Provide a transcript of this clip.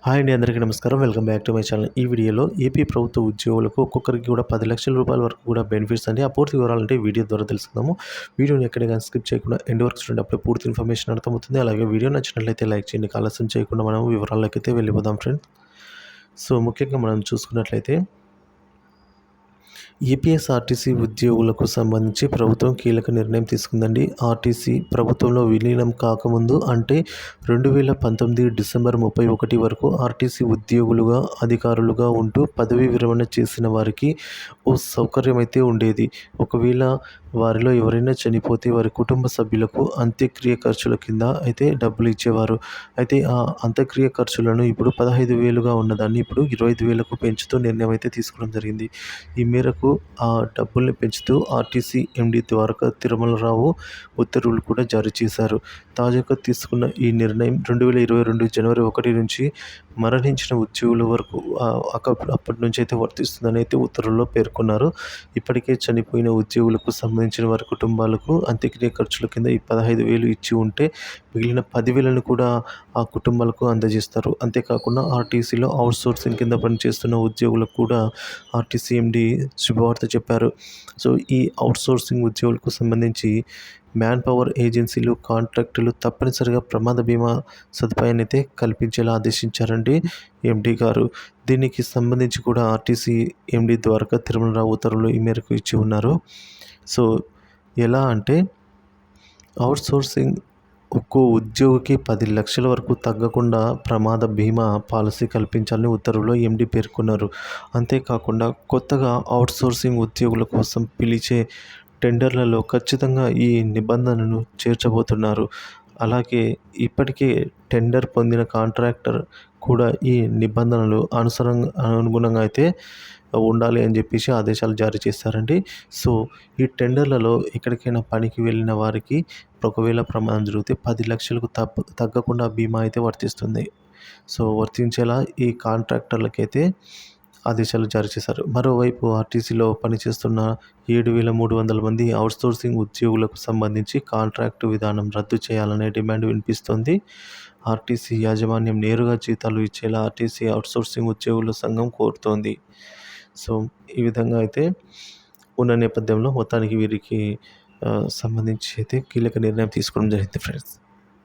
Hi అండి, అందరికీ నమస్కారం. Welcome back to my channel. ఈ వీడియోలో ఏపీ ప్రభుత్వ ఉద్యోగులకు ఒక్కొక్కరికి కూడా 10 లక్షల రూపాయల వరకు కూడా బెనిఫిట్స్ అండి. ఆ పూర్తి వివరాలంటే వీడియో ద్వారా తెలుసుకుందాము. వీడియోని ఎక్కడ కానీ స్కిప్ చేయకుండా ఎండ్ వరకు చూడండి. అప్పుడే పూర్తి ఇన్ఫర్మేషన్ అర్థమవుతుంది. అలాగే వీడియో నచ్చినట్లయితే లైక్ చేయండి. ఆలస్యం చేయకుండా మనం వివరాల్లోకి అయితే వెళ్ళిపోదాం ఫ్రెండ్స్. సో ముఖ్యంగా మనం చూసుకున్నట్లయితే ఏపీఎస్ఆర్టీసీ ఉద్యోగులకు సంబంధించి ప్రభుత్వం కీలక నిర్ణయం తీసుకుందండి. ఆర్టీసీ ప్రభుత్వంలో విలీనం కాకముందు అంటే 2019 డిసెంబర్ 31 వరకు ఆర్టీసీ ఉద్యోగులుగా అధికారులుగా ఉంటూ పదవీ విరమణ చేసిన వారికి ఓ సౌకర్యం అయితే ఉండేది. ఒకవేళ వారిలో ఎవరైనా చనిపోతే వారి కుటుంబ సభ్యులకు అంత్యక్రియ ఖర్చుల కింద అయితే డబ్బులు ఇచ్చేవారు. అయితే ఆ అంత్యక్రియ ఖర్చులను ఇప్పుడు 15,000గా ఉన్నదాన్ని ఇప్పుడు 25,000కు పెంచుతూ నిర్ణయం అయితే తీసుకోవడం జరిగింది. ఈ మేరకు ఆ డబ్బుల్ని పెంచుతూ ఆర్టీసీ ఎండీ ద్వారకా తిరుమలరావు ఉత్తర్వులు కూడా జారీ చేశారు. తాజాగా తీసుకున్న ఈ నిర్ణయం 2022 జనవరి 1 నుంచి మరణించిన ఉద్యోగుల వరకు అప్పటి నుంచి అయితే వర్తిస్తుందని అయితే ఉత్తర్వుల్లో పేర్కొన్నారు. ఇప్పటికే చనిపోయిన ఉద్యోగులకు సంబంధించిన వారి కుటుంబాలకు అంత్యక్రియ ఖర్చుల కింద ఈ 15,000 ఇచ్చి ఉంటే మిగిలిన 10,000ను కూడా ఆ కుటుంబాలకు అందజేస్తారు. అంతేకాకుండా ఆర్టీసీలో అవుట్సోర్సింగ్ కింద పనిచేస్తున్న ఉద్యోగులకు కూడా ఆర్టీసీ ఎండీ శుభవార్త చెప్పారు. సో ఈ అవుట్సోర్సింగ్ ఉద్యోగులకు సంబంధించి మ్యాన్ పవర్ ఏజెన్సీలు, కాంట్రాక్టులు తప్పనిసరిగా ప్రమాద బీమా సదుపాయాన్ని అయితే కల్పించేలా ఆదేశించారండి ఎండీ గారు. దీనికి సంబంధించి కూడా ఆర్టీసీ ఎండీ ద్వారకా తిరుమలరావు ఉత్తర్వులు ఈ మేరకు ఇచ్చి ఉన్నారు. సో ఎలా అంటే అవుట్సోర్సింగ్ ఒక్కో ఉద్యోగికి 10 లక్షల వరకు తగ్గకుండా ప్రమాద బీమా పాలసీ కల్పించాలని ఉత్తర్వులో ఎండీ పేర్కొన్నారు. అంతేకాకుండా కొత్తగా అవుట్సోర్సింగ్ ఉద్యోగుల కోసం పిలిచే టెండర్లలో ఖచ్చితంగా ఈ నిబంధనను చేర్చబోతున్నారు. అలాగే ఇప్పటికే టెండర్ పొందిన కాంట్రాక్టర్ కూడా ఈ నిబంధనలు అనుగుణంగా అయితే ఉండాలి అని చెప్పేసి ఆదేశాలు జారీ చేశారండి. సో ఈ టెండర్లలో ఎక్కడికైనా పనికి వెళ్ళిన వారికి ఒకవేళ ప్రమాదం జరిగితే 10 లక్షలకు తగ్గకుండా బీమా అయితే వర్తిస్తుంది. సో వర్తించేలా ఈ కాంట్రాక్టర్లకైతే ఆదేశాలు జారీ చేశారు. మరోవైపు ఆర్టీసీలో పనిచేస్తున్న 7,300 మంది అవుట్సోర్సింగ్ ఉద్యోగులకు సంబంధించి కాంట్రాక్టు విధానం రద్దు చేయాలనే డిమాండ్ వినిపిస్తోంది. ఆర్టీసీ యాజమాన్యం నేరుగా జీతాలు ఇచ్చేలా ఆర్టీసీ అవుట్సోర్సింగ్ ఉద్యోగుల సంఘం కోరుతోంది. సో ఈ విధంగా అయితే ఉన్న నేపథ్యంలో మొత్తానికి వీరికి సంబంధించి అయితే కీలక నిర్ణయం తీసుకోవడం జరిగింది ఫ్రెండ్స్.